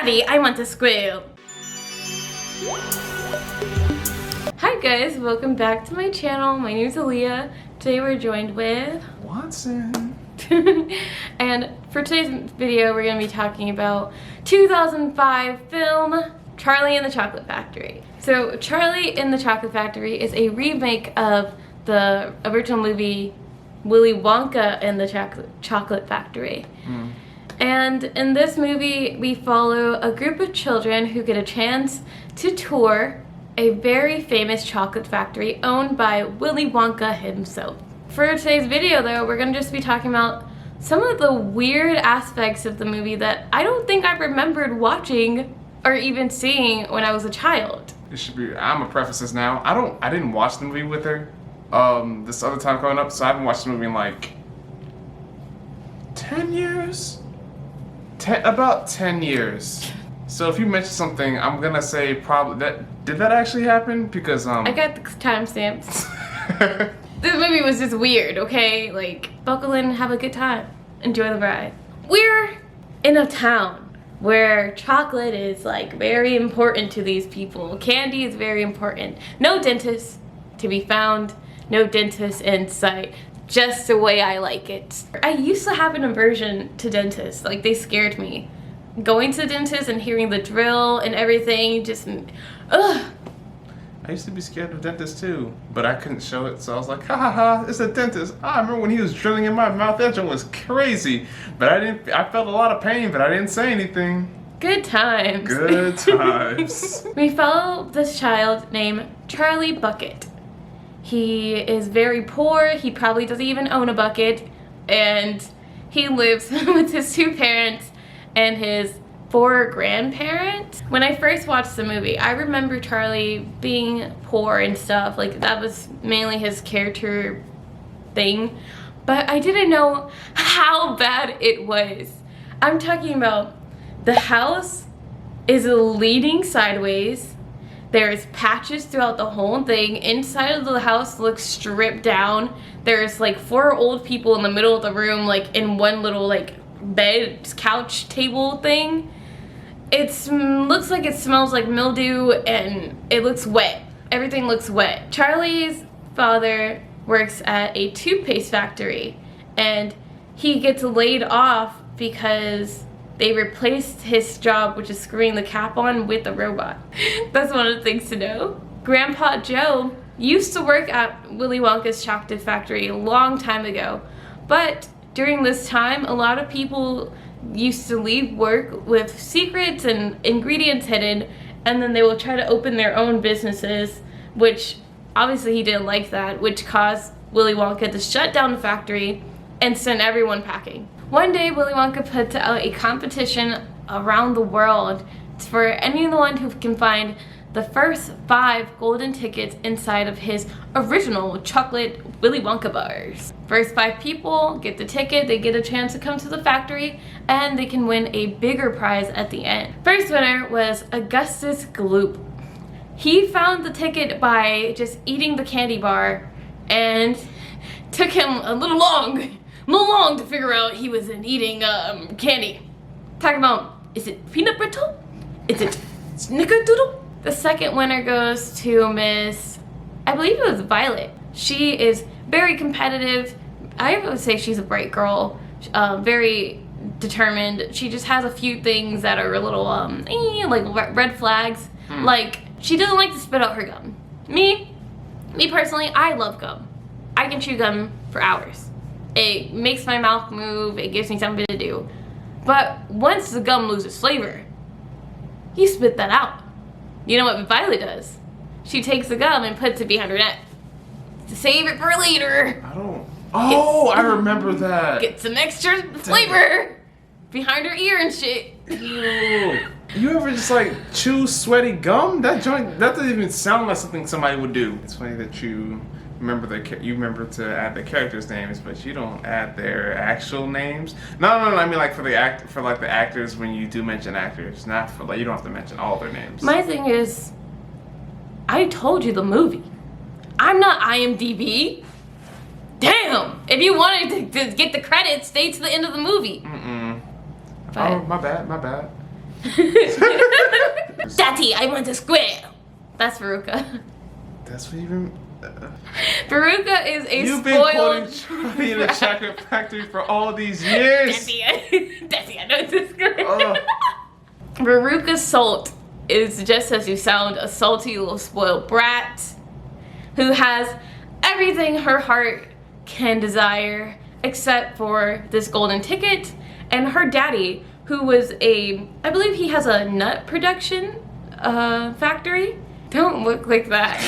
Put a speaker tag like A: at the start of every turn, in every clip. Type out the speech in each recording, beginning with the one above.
A: Daddy, I want a squirrel. Hi guys, welcome back to my channel. My name is Aaliyah. Today we're joined with
B: Watson.
A: And for today's video, we're going to be talking about 2005 film Charlie and the Chocolate Factory. So Charlie and the Chocolate Factory is a remake of the original movie Willy Wonka and the Chocolate Factory. And in this movie, we follow a group of children who get a chance to tour a very famous chocolate factory owned by Willy Wonka himself. For today's video though, we're going to just be talking about some of the weird aspects of the movie that I don't think I remembered watching or even seeing when I was a child.
B: It should be. I'm gonna preface this now. I didn't watch the movie with her this other time growing up, so I haven't watched the movie in like 10 years. About 10 years. So if you mention something, I'm gonna say probably that. Did that actually happen? Because
A: I got the timestamps. This movie was just weird, okay? Like, buckle in, have a good time, enjoy the ride. We're in a town where chocolate is like very important to these people. Candy is very important. No dentist to be found, no dentist in sight. Just the way I like it. I used to have an aversion to dentists. Like, they scared me. Going to the dentist and hearing the drill and everything, just, ugh.
B: I used to be scared of dentists too, but I couldn't show it, so I was like, ha ha ha, it's a dentist. I remember when he was drilling in my mouth, that joint was crazy. But I felt a lot of pain, but I didn't say anything.
A: Good times.
B: Good times.
A: We follow this child named Charlie Bucket. He is very poor, he probably doesn't even own a bucket, and he lives with his two parents and his 4 grandparents. When I first watched the movie, I remember Charlie being poor and stuff, like that was mainly his character thing, but I didn't know how bad it was. I'm talking about the house is leaning sideways. There's patches throughout the whole thing. Inside of the house looks stripped down. There's like 4 old people in the middle of the room, like in one little like bed, couch, table thing. It looks like it smells like mildew and it looks wet. Everything looks wet. Charlie's father works at a toothpaste factory and he gets laid off because they replaced his job, which is screwing the cap on, with a robot. That's one of the things to know. Grandpa Joe used to work at Willy Wonka's chocolate factory a long time ago, but during this time, a lot of people used to leave work with secrets and ingredients hidden, and then they will try to open their own businesses, which obviously he didn't like that, which caused Willy Wonka to shut down the factory and send everyone packing. One day, Willy Wonka put out a competition around the world for anyone who can find the first 5 golden tickets inside of his original chocolate Willy Wonka bars. First 5 people get the ticket, they get a chance to come to the factory, and they can win a bigger prize at the end. First winner was Augustus Gloop. He found the ticket by just eating the candy bar, and took him a little long to figure out he was eating candy. Talking about, is it peanut brittle? Is it snickerdoodle? The second winner goes to Miss, I believe it was Violet. She is very competitive. I would say she's a bright girl, very determined. She just has a few things that are a little like red flags. Like, she doesn't like to spit out her gum. Me personally, I love gum. I can chew gum for hours. It makes my mouth move, it gives me something to do. But once the gum loses flavor, you spit that out. You know what Violet does? She takes the gum and puts it behind her neck to save it for later.
B: I remember that.
A: Get some extra flavor behind her ear and shit.
B: Ew. You ever just like chew sweaty gum? That doesn't even sound like something somebody would do. It's funny that you remember to add the characters' names, but you don't add their actual names. No. I mean, like for the actors, when you do mention actors, not for like, you don't have to mention all their names.
A: My thing is, I told you the movie. I'm not IMDb. Damn! If you wanted to get the credits, stay to the end of the movie.
B: Oh, my bad.
A: Daddy, I want a squirrel. That's Veruca.
B: That's what you
A: Veruca is a
B: You've
A: spoiled...
B: been quoting Charlie in the Chocolate Factory for all these years.
A: Daddy, I know it's squirrel. Veruca Salt is, just as you sound, a salty little spoiled brat who has everything her heart can desire except for this golden ticket, and her daddy, who was I believe he has a nut production factory. Don't look like that.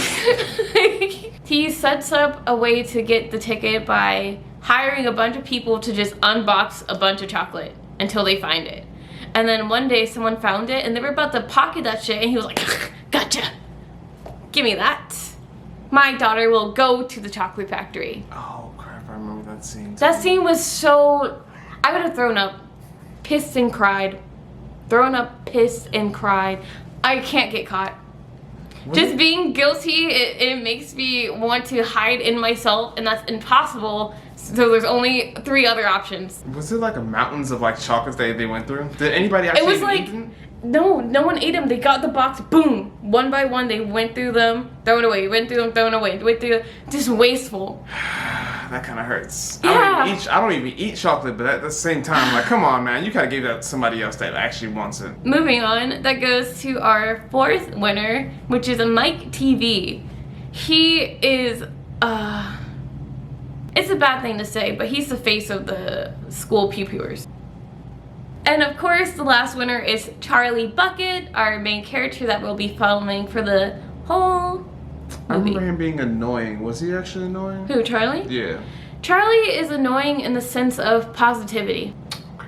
A: He sets up a way to get the ticket by hiring a bunch of people to just unbox a bunch of chocolate until they find it. And then one day someone found it and they were about to pocket that shit, and he was like, gotcha, give me that. My daughter will go to the chocolate factory.
B: Oh crap, I remember that scene.
A: That scene was so... I would have thrown up, pissed and cried. Thrown up, pissed and cried. I can't get caught. Just being guilty, it makes me want to hide in myself, and that's impossible. So there's only 3 other options.
B: Was it like a mountains of like chocolates they went through? Did anybody actually eat them?
A: No one ate them. They got the box, boom, one by one. They went through them, thrown away, went through them, thrown away, went through. Just wasteful.
B: That kind of hurts.
A: Yeah.
B: I don't even eat chocolate, but at the same time, like, come on, man, you gotta give that to somebody else that actually wants it.
A: Moving on, that goes to our 4th winner, which is a Mike TV. He is, it's a bad thing to say, but he's the face of the school pew-pewers. And of course, the last winner is Charlie Bucket, our main character that we'll be following for the whole movie.
B: I remember him being annoying. Was he actually annoying?
A: Who, Charlie?
B: Yeah.
A: Charlie is annoying in the sense of positivity.
B: Okay.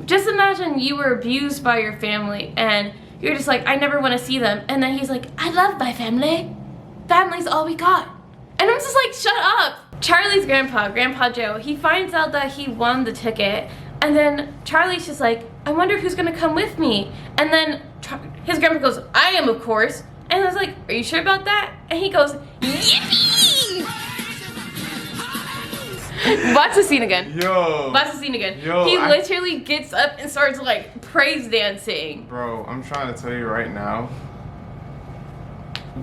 A: Just imagine you were abused by your family and you're just like, I never want to see them. And then he's like, I love my family. Family's all we got. And I'm just like, shut up. Charlie's Grandpa Joe, he finds out that he won the ticket. And then Charlie's just like, I wonder who's gonna come with me. And then his grandpa goes, I am, of course. And I was like, are you sure about that? And he goes, yippee! Watch the scene again.
B: Yo.
A: Watch the scene again.
B: Yo,
A: he literally gets up and starts like praise dancing.
B: Bro, I'm trying to tell you right now.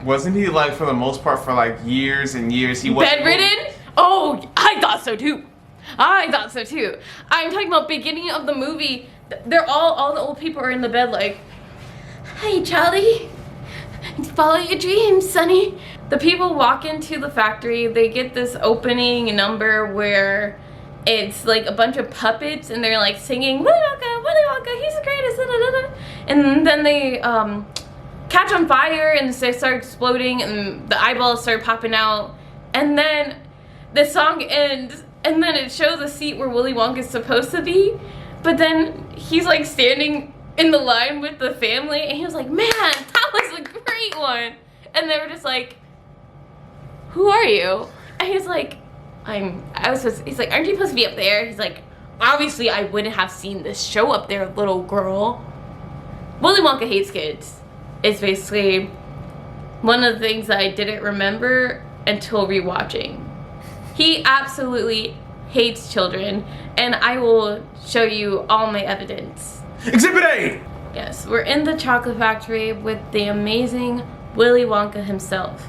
B: Wasn't he like, for the most part, for like years and years, he was
A: bedridden? Oh, I thought so too. I'm talking about beginning of the movie. They're all the old people are in the bed like, hey Charlie, follow your dreams, sonny. The people walk into the factory. They get this opening number where it's like a bunch of puppets and they're like singing Willy Wonka, he's the greatest, da, da, da. And then they catch on fire and they start exploding and the eyeballs start popping out. And then the song ends and then it shows a seat where Willy Wonka is supposed to be, but then he's like standing in the line with the family and he was like, man, that was a great one. And they were just like, who are you? And he's like, he's like, aren't you supposed to be up there? He's like, obviously I wouldn't have seen this show up there, little girl. Willy Wonka hates kids. It's basically one of the things that I didn't remember until rewatching. He absolutely hates children, and I will show you all my evidence.
B: Exhibit A!
A: Yes, we're in the chocolate factory with the amazing Willy Wonka himself.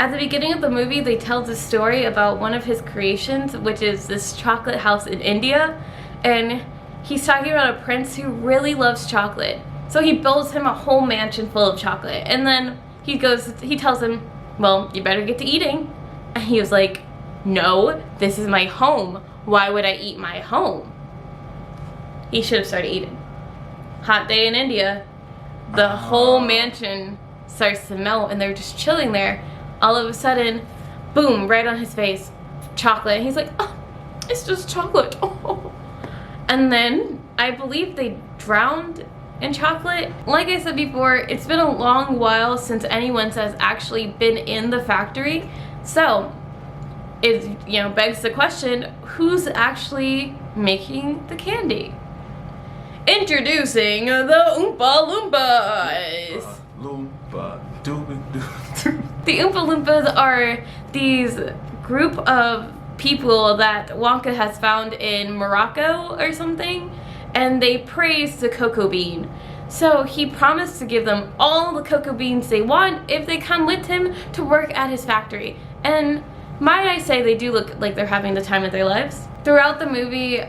A: At the beginning of the movie, they tell the story about one of his creations, which is this chocolate house in India, and he's talking about a prince who really loves chocolate. So he builds him a whole mansion full of chocolate, and then he tells him, well, you better get to eating. And he was like, no, this is my home. Why would I eat my home? He should have started eating. Hot day in India, the whole mansion starts to melt and they're just chilling there. All of a sudden, boom, right on his face, chocolate. And he's like, oh, it's just chocolate. Oh. And then I believe they drowned in chocolate. Like I said before, it's been a long while since anyone has actually been in the factory. So it begs the question, who's actually making the candy? Introducing the Oompa Loompas. The Oompa Loompas are these group of people that Wonka has found in Morocco or something, and they praise the cocoa bean. So he promised to give them all the cocoa beans they want if they come with him to work at his factory. And might I say, they do look like they're having the time of their lives. Throughout the movie,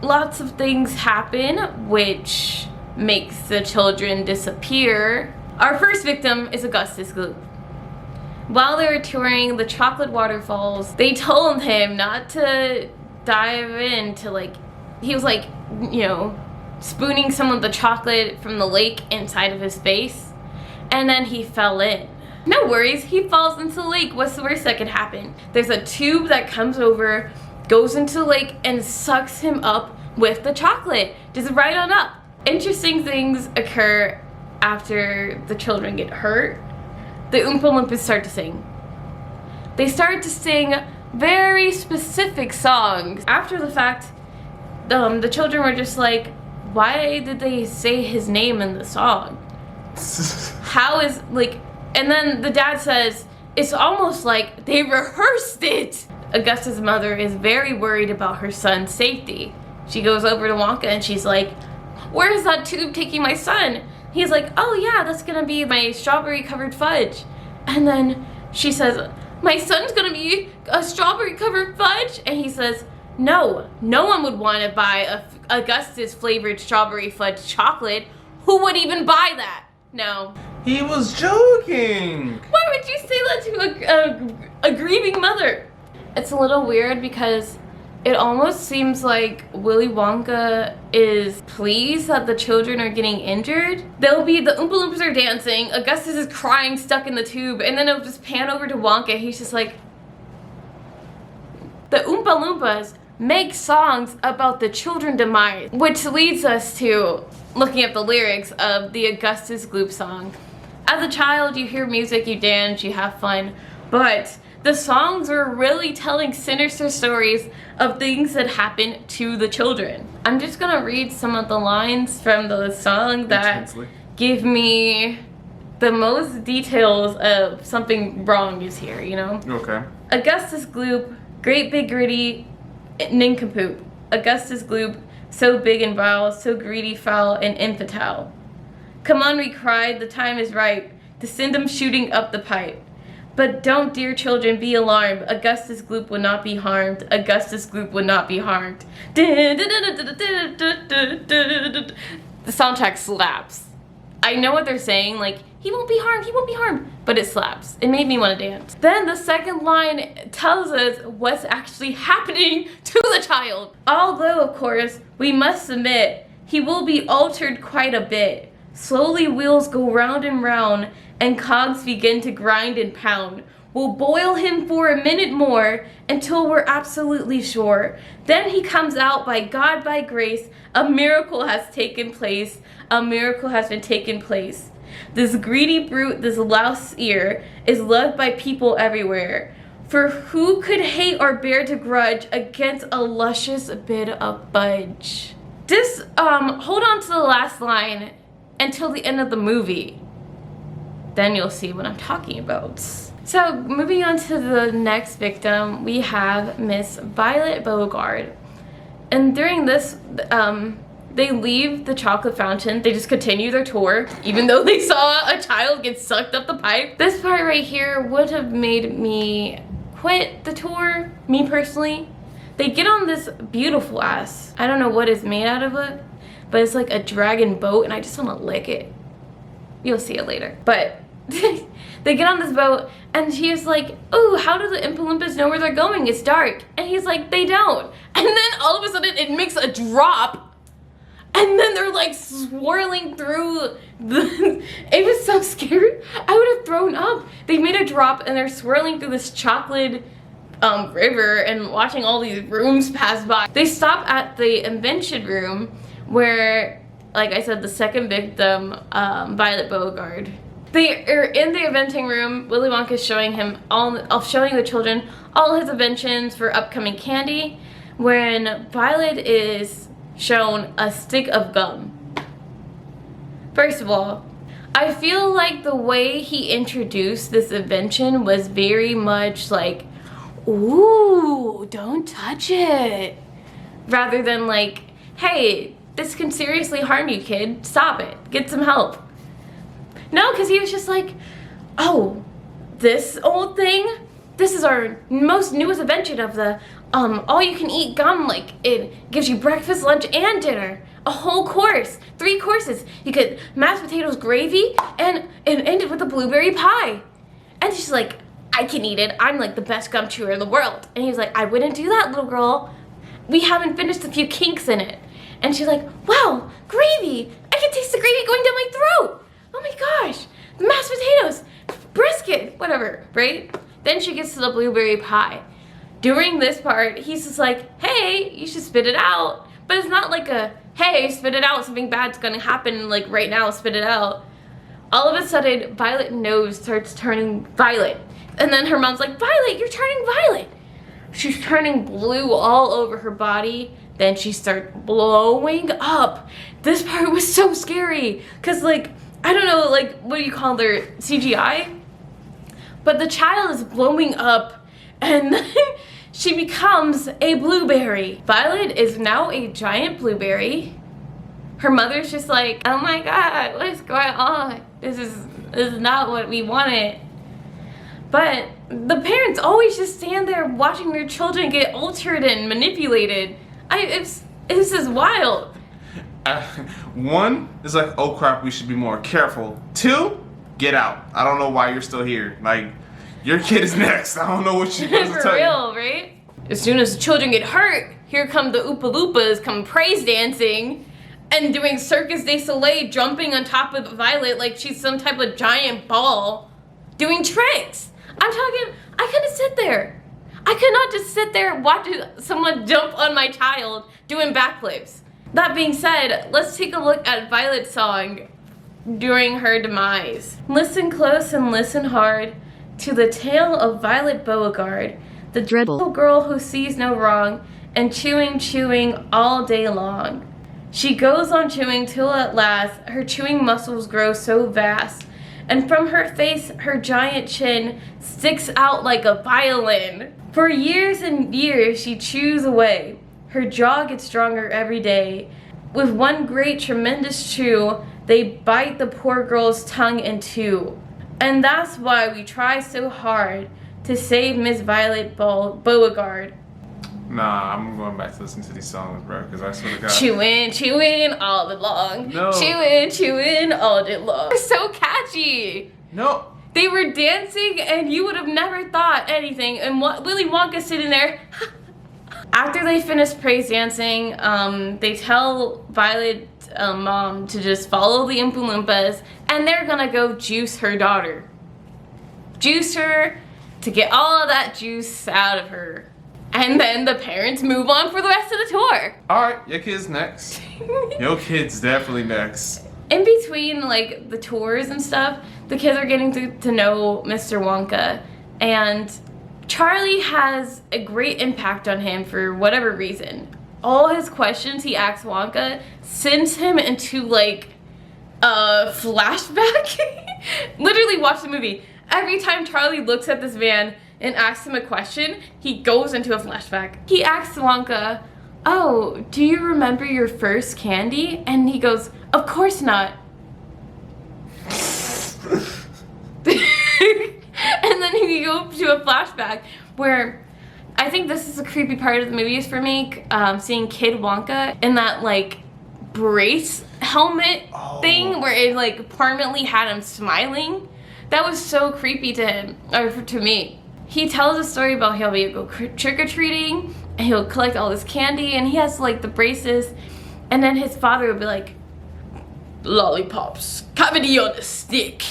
A: lots of things happen which makes the children disappear. Our first victim is Augustus Gloop. While they were touring the chocolate waterfalls, they told him not to dive into, like, he was like, you know, spooning some of the chocolate from the lake inside of his face, and then he fell in. No worries, he falls into the lake. What's the worst that could happen? There's a tube that comes over, goes into the lake, and sucks him up with the chocolate. Just right on up. Interesting things occur after the children get hurt. The Oompa Loompas start to sing. They start to sing very specific songs. After the fact, the children were just like, why did they say his name in the song? How is, like, and then the dad says, it's almost like they rehearsed it. Augustus' mother is very worried about her son's safety. She goes over to Wonka and she's like, where is that tube taking my son? He's like, oh yeah, that's gonna be my strawberry covered fudge. And then she says, my son's gonna be a strawberry covered fudge? And he says, no one would want to buy a Augustus flavored strawberry fudge chocolate. Who would even buy that? No.
B: He was joking.
A: Why would you say that to a grieving mother? It's a little weird because it almost seems like Willy Wonka is pleased that the children are getting injured. The Oompa Loompas are dancing, Augustus is crying stuck in the tube, and then it'll just pan over to Wonka. He's just like, the Oompa Loompas make songs about the children demise, which leads us to looking at the lyrics of the Augustus Gloop song. As a child, you hear music, you dance, you have fun, but the songs are really telling sinister stories of things that happen to the children. I'm just gonna read some of the lines from the song that give me the most details of something wrong is here, you know?
B: Okay.
A: Augustus Gloop, great big gritty nincompoop. Augustus Gloop, so big and vile, so greedy, foul, and infantile. Come on, we cried, the time is ripe to send them shooting up the pipe. But don't, dear children, be alarmed. Augustus Gloop will not be harmed. Augustus Gloop will not be harmed. The soundtrack slaps. I know what they're saying, like, he won't be harmed, he won't be harmed, but it slaps. It made me want to dance. Then the second line tells us what's actually happening to the child. Although, of course, we must admit, he will be altered quite a bit. Slowly wheels go round and round, and cogs begin to grind and pound. We'll boil him for a minute more until we're absolutely sure. Then he comes out, by God, by grace. A miracle has taken place. A miracle has been taken place. This greedy brute, this louse ear, is loved by people everywhere. For who could hate or bear to grudge against a luscious bit of fudge? Just hold on to the last line until the end of the movie. Then you'll see what I'm talking about. So moving on to the next victim, we have Miss Violet Beauregard. And during this, they leave the chocolate fountain. They just continue their tour, even though they saw a child get sucked up the pipe. This part right here would have made me quit the tour, me personally. They get on this beautiful ass, I don't know what is made out of it, but it's like a dragon boat, and I just want to lick it. You'll see it later. But they get on this boat, and she is like, "Ooh, how do the Oompa Loompas know where they're going? It's dark." And he's like, "They don't." And then all of a sudden, it makes a drop, and then they're like swirling through the... It was so scary. I would have thrown up. They made a drop, and they're swirling through this chocolate river and watching all these rooms pass by. They stop at the invention room where, like I said, the second victim, Violet Beauregard. They are in the inventing room. Willy Wonka is showing showing the children all his inventions for upcoming candy, when Violet is shown a stick of gum. First of all, I feel like the way he introduced this invention was very much like, ooh, don't touch it, rather than like, hey, this can seriously harm you, kid. Stop it. Get some help. No, because he was just like, oh, this old thing? This is our most newest invention of the all-you-can-eat gum. Like, it gives you breakfast, lunch, and dinner. A whole course. 3 courses. You get mashed potatoes, gravy, and it ended with a blueberry pie. And she's like, I can eat it. I'm like the best gum chewer in the world. And he was like, I wouldn't do that, little girl. We haven't finished a few kinks in it. And she's like, wow, gravy. I can taste the gravy going down my throat. Oh my gosh. The mashed potatoes, brisket, whatever, right? Then she gets to the blueberry pie. During this part, he's just like, hey, you should spit it out. But it's not like a, hey, spit it out, something bad's gonna happen, like right now, spit it out. All of a sudden, Violet's nose starts turning violet. And then her mom's like, Violet, you're turning violet. She's turning blue all over her body. Then she starts blowing up. This part was so scary. Cause like, I don't know, like, what do you call their CGI? But the child is blowing up and then she becomes a blueberry. Violet is now a giant blueberry. Her mother's just like, oh my God, what is going on? This is not what we wanted. But the parents always just stand there watching their children get altered and manipulated. It's just wild.
B: 1 is like, oh crap, we should be more careful. 2, get out. I don't know why you're still here. Like, your kid is next. I don't know what you're supposed to tell you.
A: For real, right? As soon as the children get hurt, here come the Oompa Loompas come praise dancing and doing Circus du Soleil, jumping on top of Violet like she's some type of giant ball, doing tricks. I'm talking, I couldn't sit there. I could not just sit there watching someone jump on my child doing backflips. That being said, let's take a look at Violet's song during her demise. Listen close and listen hard to the tale of Violet Beauregard, the dreadful girl who sees no wrong and chewing all day long. She goes on chewing till at last her chewing muscles grow so vast, and from her face her giant chin sticks out like a violin. For years and years she chews away. Her jaw gets stronger every day. With one great tremendous chew, they bite the poor girl's tongue in 2. And that's why we try so hard to save Miss Violet Beauregard.
B: Nah, I'm going back to listen to these songs, bro, because I swear to God.
A: Chewing all day long.
B: No.
A: Chewing all day long. They're so catchy.
B: No.
A: They were dancing and you would have never thought anything. And Willy Wonka sitting there. After they finish praise dancing, they tell Violet's mom to just follow the Oompa Loompas and they're gonna go juice her daughter. Juice her to get all of that juice out of her. And then the parents move on for the rest of the tour.
B: Alright, your kid's next. Your kid's definitely next.
A: In between like the tours and stuff, the kids are getting to know Mr. Wonka, and Charlie has a great impact on him for whatever reason. All his questions he asks Wonka sends him into like a flashback. Literally watch the movie. Every time Charlie looks at this man and asks him a question, he goes into a flashback. He asks Wonka, oh, do you remember your first candy? And he goes, of course not. And then he goes to a flashback where I think this is a creepy part of the movies for me, seeing Kid Wonka in that like brace helmet thing where it like permanently had him smiling. That was so creepy to him, or to me. He tells a story about how he'll go trick-or-treating and he'll collect all this candy and he has like the braces, and then his father would be like, lollipops, cavity on a stick,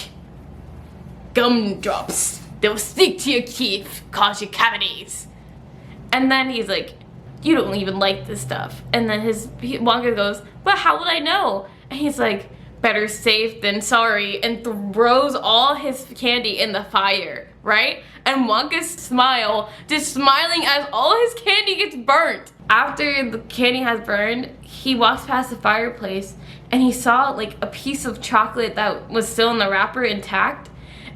A: gumdrops, they'll stick to your teeth, cause you cavities. And then he's like, you don't even like this stuff. And then Wonka goes, well, how would I know? And he's like, better safe than sorry, and throws all his candy in the fire, right? And Wonka's smile, just smiling as all his candy gets burnt. After the candy has burned, he walks past the fireplace and he saw like a piece of chocolate that was still in the wrapper intact,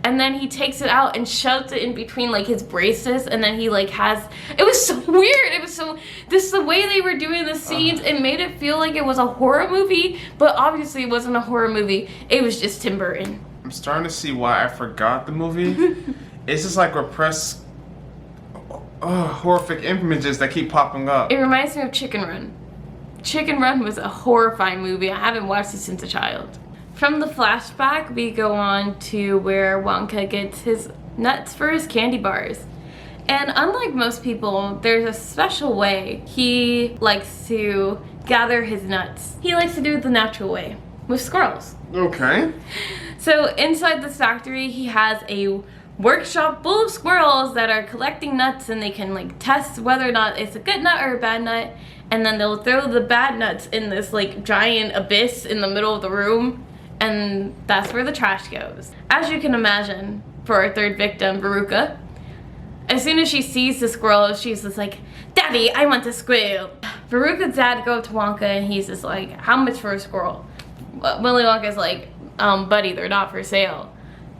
A: and then he takes it out and shoves it in between like his braces, and then he like has, it was so weird. It was so, the way they were doing the scenes, it made it feel like it was a horror movie, but obviously it wasn't a horror movie. It was just Tim Burton.
B: I'm starting to see why I forgot the movie. It's just like repressed horrific images that keep popping up.
A: It reminds me of Chicken Run. Chicken Run was a horrifying movie. I haven't watched it since a child. From the flashback, we go on to where Wonka gets his nuts for his candy bars. And unlike most people, there's a special way he likes to gather his nuts. He likes to do it the natural way, with squirrels.
B: Okay.
A: So inside this factory, he has a workshop full of squirrels that are collecting nuts, and they can like test whether or not it's a good nut or a bad nut, and then they'll throw the bad nuts in this like giant abyss in the middle of the room, and that's where the trash goes. As you can imagine, for our third victim, Veruca, as soon as she sees the squirrel, she's just like, "Daddy, I want a squirrel." Veruca's dad goes to Wonka, and he's just like, "How much for a squirrel?" Willy Wonka's like, "Buddy, they're not for sale."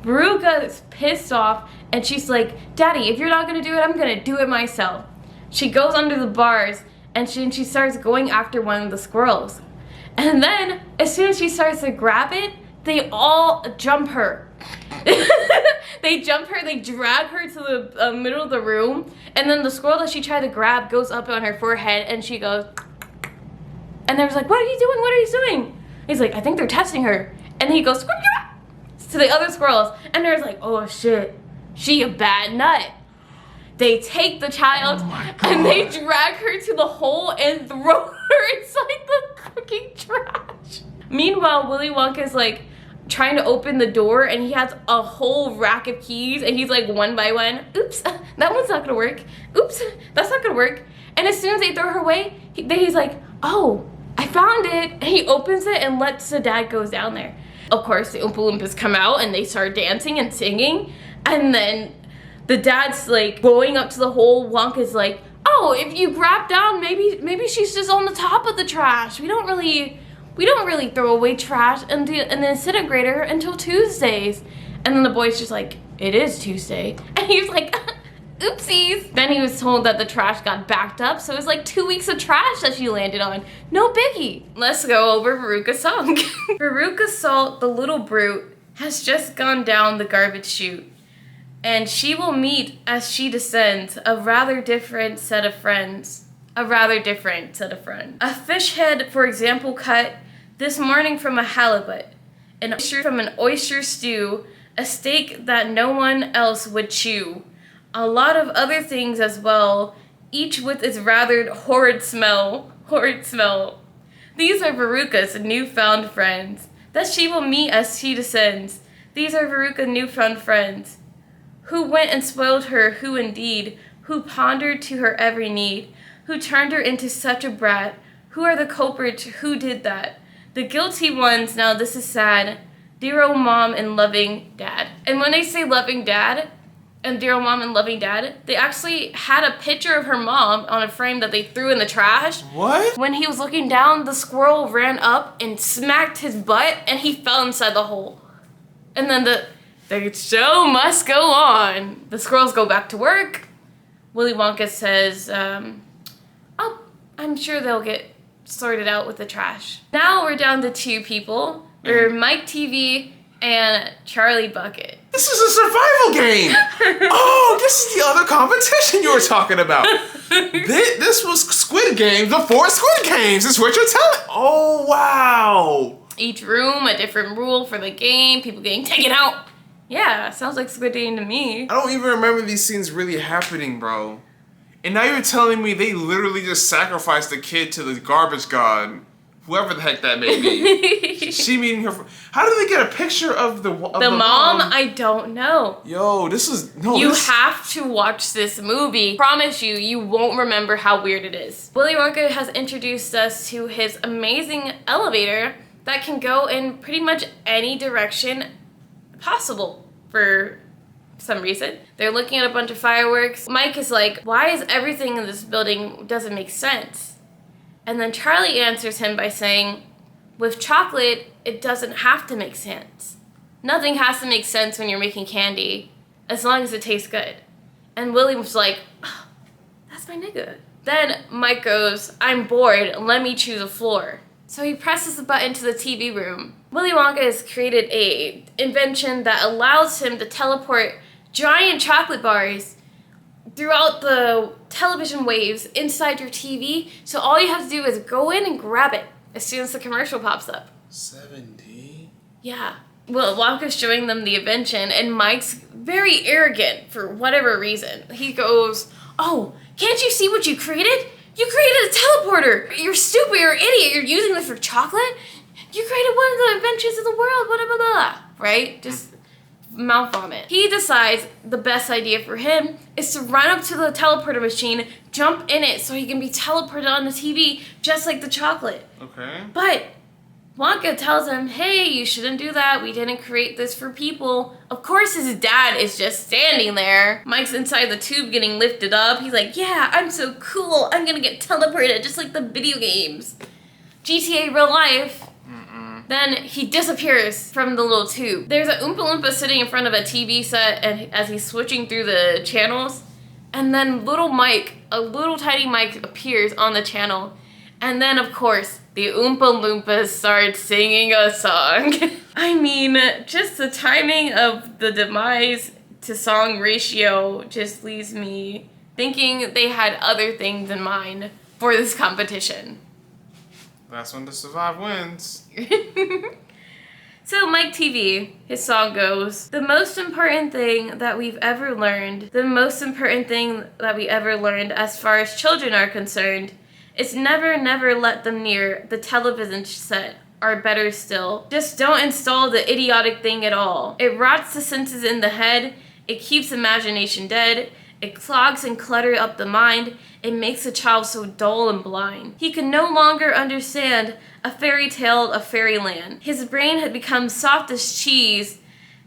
A: Veruca is pissed off, and she's like, "Daddy, if you're not gonna do it, I'm gonna do it myself." She goes under the bars, and she starts going after one of the squirrels. And then, as soon as she starts to grab it, they all jump her. They jump her, they drag her to the middle of the room, and then the squirrel that she tried to grab goes up on her forehead, and she goes, and they're like, "What are you doing? What are you doing?" He's like, "I think they're testing her." And he goes, to the other squirrels, and they're like, "Oh shit, she a bad nut." They take the child, and they drag her to the hole and throw her inside the cooking trash. Meanwhile, Willy Wonka's like trying to open the door, and he has a whole rack of keys, and he's like, one by one, "Oops, that one's not gonna work. Oops, that's not gonna work." And as soon as they throw her away, he's like, "Oh, I found it." And he opens it and lets the dad goes down there. Of course, the Oompa Loompas come out, and they start dancing and singing, and then the dad's like going up to the hole. Wonka's like, "Oh, if you grab down, maybe she's just on the top of the trash. We don't really throw away trash in the incinerator until Tuesdays." And then the boy's just like, "It is Tuesday." And he's like, "Oopsies." Then he was told that the trash got backed up, so it was like 2 weeks of trash that she landed on. No biggie. Let's go over Veruca Salt. Veruca Salt, the little brute, has just gone down the garbage chute, and she will meet, as she descends, a rather different set of friends. A fish head, for example, cut this morning from a halibut, an oyster from an oyster stew, a steak that no one else would chew. A lot of other things as well, each with its rather horrid smell. These are Veruca's newfound friends, that she will meet as she descends. These are Veruca's newfound friends. Who went and spoiled her, who indeed, who pondered to her every need, who turned her into such a brat, who are the culprits, who did that? The guilty ones, now this is sad, dear old mom and loving dad. And when they say loving dad, and dear old mom and loving dad, they actually had a picture of her mom on a frame that they threw in the trash.
B: What?
A: When he was looking down, the squirrel ran up and smacked his butt, and he fell inside the hole. And then the show must go on. The squirrels go back to work. Willy Wonka says, "Oh, I'm sure they'll get sorted out with the trash." Now we're down to 2 people. We're Mike TV and Charlie Bucket.
B: This is a survival game! Oh, this is the other competition you were talking about. This was Squid Games before Squid Games, is what you're telling. Oh, wow.
A: Each room, a different rule for the game, people getting taken out. Yeah, sounds like Squid Game to me.
B: I don't even remember these scenes really happening, bro. And now you're telling me they literally just sacrificed the kid to the garbage god. Whoever the heck that may be. She meeting her. How do they get a picture of the mom?
A: I don't know.
B: Yo, this is no.
A: You have to watch this movie. Promise you won't remember how weird it is. Willy Wonka has introduced us to his amazing elevator that can go in pretty much any direction possible for some reason. They're looking at a bunch of fireworks. Mike is like, "Why is everything in this building doesn't make sense?" And then Charlie answers him by saying, "With chocolate, it doesn't have to make sense." Nothing has to make sense when you're making candy, as long as it tastes good. And Willy was like, oh, that's my nigga. Then Mike goes, I'm bored, let me choose a floor. So he presses the button to the TV room. Willy Wonka has created a invention that allows him to teleport giant chocolate bars throughout the television waves inside your TV. So all you have to do is go in and grab it as soon as the commercial pops up.
B: 7D?
A: Yeah. Well, Wonka's showing them the invention, and Mike's very arrogant for whatever reason. He goes, oh, can't you see what you created? You created a teleporter. You're stupid, you're an idiot. You're using this for chocolate? You created one of the inventions of the world, blah, blah, blah. Right? Just mouth vomit. He decides the best idea for him is to run up to the teleporter machine, jump in it so he can be teleported on the TV just like the chocolate.
B: Okay.
A: But Wonka tells him, hey, you shouldn't do that. We didn't create this for people. Of course his dad is just standing there. Mike's inside the tube getting lifted up. He's like, yeah, I'm so cool. I'm gonna get teleported just like the video games. GTA real life. Then he disappears from the little tube. There's a Oompa Loompa sitting in front of a TV set and as he's switching through the channels. And then little Mike, a little tiny Mike appears on the channel. And then, of course, the Oompa Loompas start singing a song. I mean, just the timing of the demise to song ratio just leaves me thinking they had other things in mind for this competition.
B: Last one to survive wins.
A: So Mike TV, his song goes, the most important thing that we've ever learned, as far as children are concerned, is never let them near the television set, or better still, just don't install the idiotic thing at all. It rots the senses in the head, it keeps imagination dead, it clogs and clutters up the mind, it makes a child so dull and blind. He can no longer understand a fairy tale of fairyland. His brain had become soft as cheese,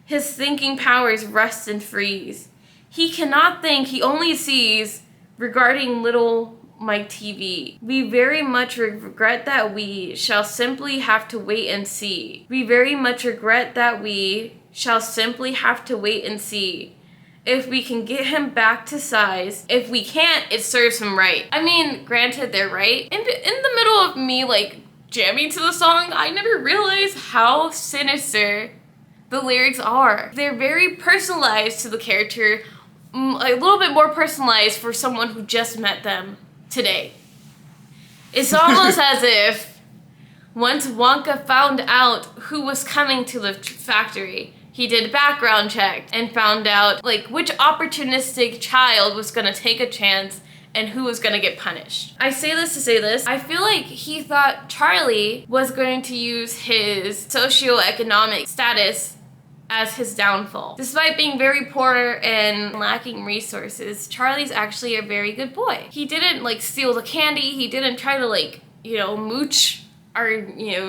A: his thinking powers rust and freeze. He cannot think, he only sees regarding little Mike TV. We very much regret that we shall simply have to wait and see. We very much regret that we shall simply have to wait and see. If we can get him back to size. If we can't, it serves him right. I mean, granted, they're right. In the middle of me, like, jamming to the song, I never realized how sinister the lyrics are. They're very personalized to the character, a little bit more personalized for someone who just met them today. It's almost as if once Wonka found out who was coming to the factory, he did background check and found out like which opportunistic child was gonna take a chance and who was gonna get punished. I say this to say this. I feel like he thought Charlie was going to use his socioeconomic status as his downfall. Despite being very poor and lacking resources, Charlie's actually a very good boy. He didn't like steal the candy. He didn't try to like, mooch or,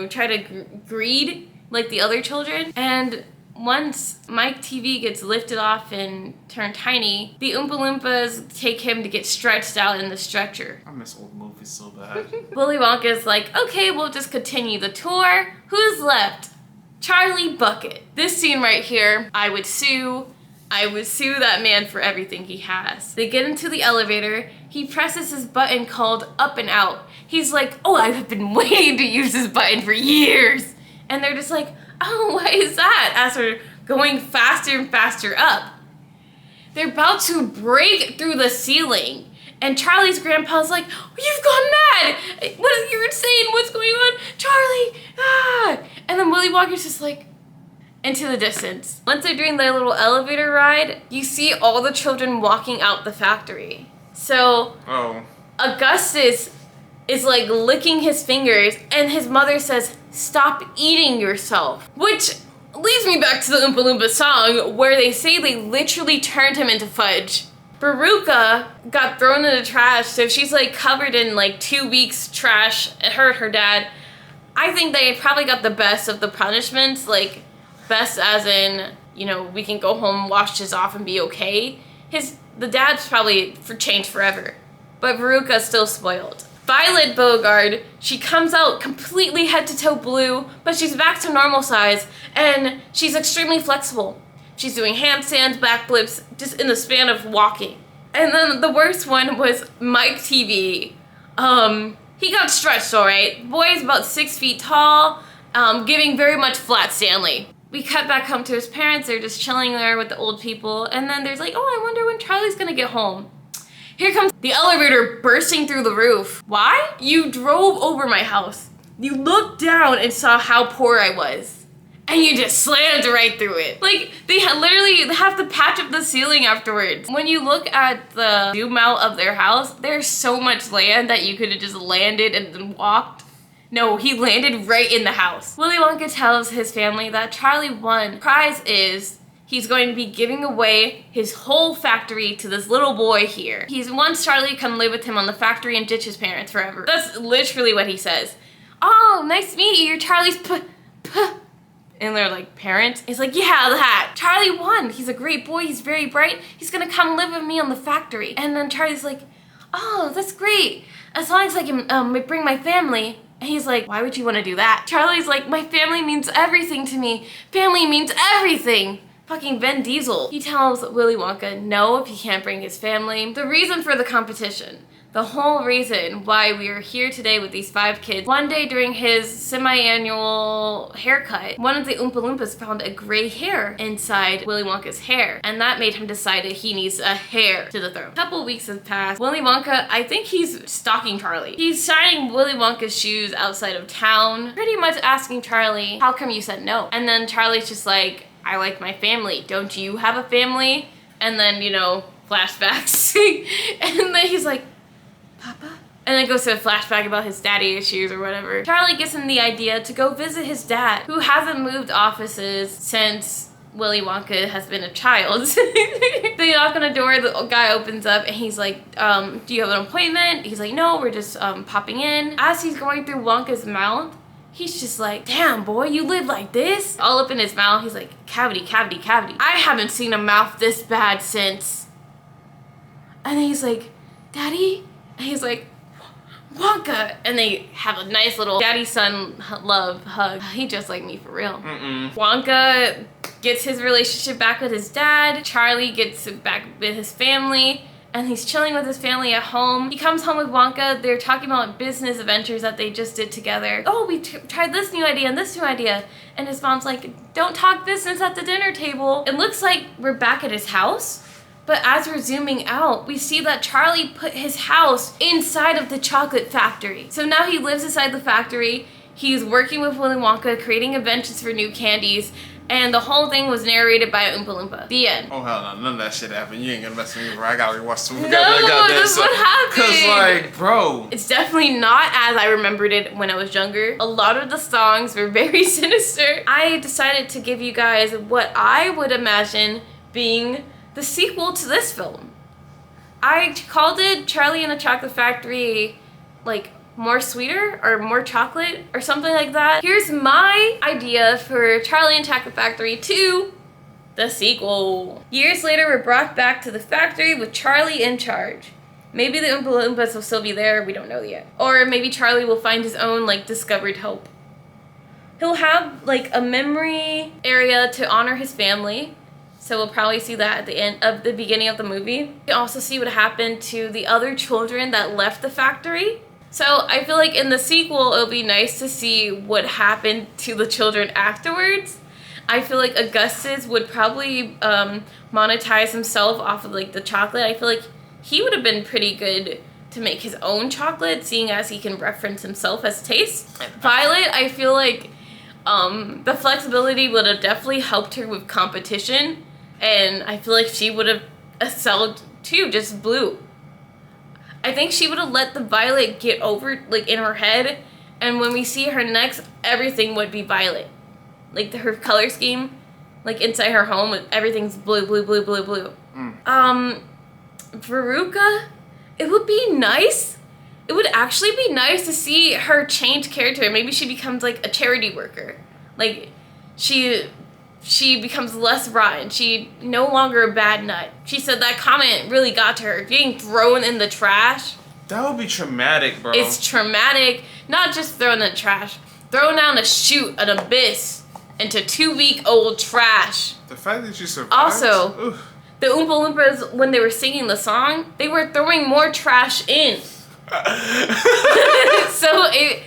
A: try to greed like the other children. And once Mike TV gets lifted off and turned tiny, the Oompa Loompas take him to get stretched out in the stretcher.
B: I miss old movies so bad.
A: Willy Wonka's like, okay, we'll just continue the tour. Who's left? Charlie Bucket. This scene right here, I would sue that man for everything he has. They get into the elevator. He presses his button called up and out. He's like, oh, I've been waiting to use this button for years. And they're just like, oh, why is that? As they're going faster and faster up. They're about to break through the ceiling. And Charlie's grandpa's like, you've gone mad! You're insane! What's going on? Charlie! Ah! And then Willy Wonka's just like, into the distance. Once they're doing their little elevator ride, you see all the children walking out the factory. So, Augustus is like licking his fingers, and his mother says, stop eating yourself. Which leads me back to the Oompa Loompa song, where they say they literally turned him into fudge. Veruca got thrown in the trash, so she's like covered in like 2 weeks trash. It hurt her dad. I think they probably got the best of the punishments, like best as in, we can go home, wash this off and be okay. The dad's probably changed forever, but Veruca's still spoiled. Violet Beauregard, she comes out completely head to toe blue, but she's back to normal size, and she's extremely flexible. She's doing handstands, backflips, just in the span of walking. And then the worst one was Mike TV. He got stretched, alright. Boy's about 6 feet tall, giving very much flat Stanley. We cut back home to his parents, they're just chilling there with the old people, and then there's like, oh, I wonder when Charlie's gonna get home. Here comes the elevator bursting through the roof. Why? You drove over my house. You looked down and saw how poor I was. And you just slammed right through it. Like, they literally have to patch up the ceiling afterwards. When you look at the zoom out of their house, there's so much land that you could have just landed and then walked. No, he landed right in the house. Willy Wonka tells his family that Charlie won. Prize is he's going to be giving away his whole factory to this little boy here. He wants Charlie to come live with him on the factory and ditch his parents forever. That's literally what he says. Oh, nice to meet you. You're Charlie's and they're like, parent? He's like, yeah, that. Charlie won. He's a great boy. He's very bright. He's gonna come live with me on the factory. And then Charlie's like, oh, that's great. As long as I can bring my family. And he's like, why would you want to do that? Charlie's like, my family means everything to me. Family means everything. Fucking Vin Diesel. He tells Willy Wonka no if he can't bring his family. The reason for the competition. The whole reason why we are here today with these 5 kids. One day during his semi-annual haircut, one of the Oompa Loompas found a gray hair inside Willy Wonka's hair. And that made him decide that he needs a heir to the throne. A couple weeks have passed. Willy Wonka, I think he's stalking Charlie. He's shining Willy Wonka's shoes outside of town, pretty much asking Charlie, how come you said no? And then Charlie's just like, I like my family. Don't you have a family? And then, you know, flashbacks. And then he's like, Papa? And then goes to a flashback about his daddy issues or whatever. Charlie gives him the idea to go visit his dad, who hasn't moved offices since Willy Wonka has been a child. They knock on the door, the guy opens up and he's like, do you have an appointment? He's like, no, we're just popping in. As he's going through Wonka's mouth, he's just like, damn boy, you live like this? All up in his mouth, he's like, cavity, cavity, cavity. I haven't seen a mouth this bad since. And then he's like, Daddy? And he's like, Wonka! And they have a nice little daddy-son love hug. He just like me for real. Wonka gets his relationship back with his dad. Charlie gets back with his family. And he's chilling with his family at home. He comes home with Wonka. They're talking about business adventures that they just did together. Oh, we tried this new idea and this new idea. And his mom's like, don't talk business at the dinner table. It looks like we're back at his house. But as we're zooming out, we see that Charlie put his house inside of the chocolate factory. So now he lives inside the factory. He's working with Willy Wonka, creating inventions for new candies. And the whole thing was narrated by Oompa Loompa. The end.
B: Oh, hell no. None of that shit happened. You ain't gonna mess with me, bro. I gotta rewatch some.
A: No, that's what happened.
B: Cause, like, bro.
A: It's definitely not as I remembered it when I was younger. A lot of the songs were very sinister. I decided to give you guys what I would imagine being the sequel to this film. I called it Charlie and the Chocolate Factory, like, more sweeter or more chocolate or something like that. Here's my idea for Charlie and Chocolate Factory 2, the sequel. Years later, we're brought back to the factory with Charlie in charge. Maybe the Oompa Loompas will still be there, we don't know yet. Or maybe Charlie will find his own, like, discovered hope. He'll have, like, a memory area to honor his family. So we'll probably see that at the end of the beginning of the movie. We also see what happened to the other children that left the factory. So I feel like in the sequel, it'll be nice to see what happened to the children afterwards. I feel like Augustus would probably monetize himself off of like the chocolate. I feel like he would have been pretty good to make his own chocolate, seeing as he can reference himself as taste. Violet, I feel like the flexibility would have definitely helped her with competition. And I feel like she would have excelled too, just blue. I think she would have let the violet get over, like, in her head. And when we see her next, everything would be violet. Like, her color scheme, like, inside her home, everything's blue, blue, blue, blue, blue. Veruca, it would be nice. It would actually be nice to see her change character. Maybe she becomes, like, a charity worker. Like, she becomes less rotten. She no longer a bad nut. She said that comment really got to her. Being thrown in the trash,
B: That would be traumatic, bro.
A: It's traumatic. Not just throwing in the trash. Throwing down a chute, an abyss, into 2-week-old trash.
B: The fact that you survived.
A: Also,
B: oof.
A: the Oompa Loompas, when they were singing the song, they were throwing more trash in. So it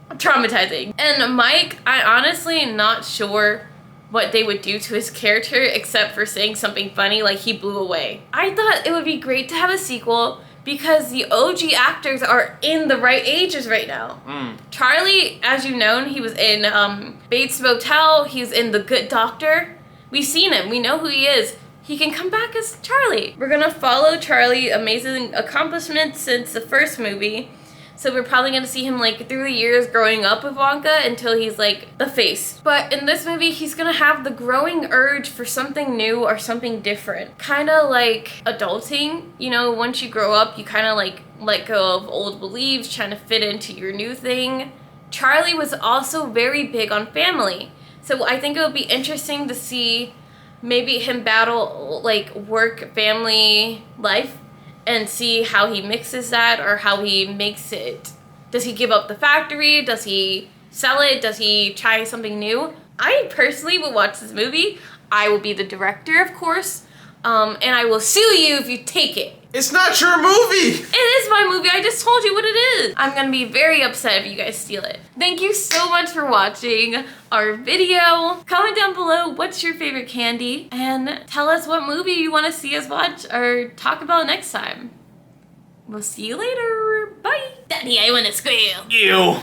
A: traumatizing. And Mike, I honestly am not sure what they would do to his character except for saying something funny like he blew away. I thought it would be great to have a sequel because the OG actors are in the right ages right now. Charlie, as you've known, he was in Bates Motel. He's in The Good Doctor. We've seen him. We know who he is. He can come back as Charlie. We're gonna follow Charlie's amazing accomplishments since the first movie. So we're probably gonna see him like through the years growing up with Wonka until he's like the face. But in this movie, he's gonna have the growing urge for something new or something different. Kinda like adulting, you know, once you grow up, you kinda like let go of old beliefs, trying to fit into your new thing. Charlie was also very big on family. So I think it would be interesting to see maybe him battle like work, family, life, and see how he mixes that or how he makes it. Does he give up the factory? Does he sell it? Does he try something new? I personally will watch this movie. I will be the director, of course, and I will sue you if you take it.
B: It's not your movie!
A: It is my movie. I just told you what it is. I'm gonna be very upset if you guys steal it. Thank you so much for watching our video. Comment down below what's your favorite candy and tell us what movie you want to see us watch or talk about next time. We'll see you later. Bye. Daddy, I want to squeal.
B: Ew.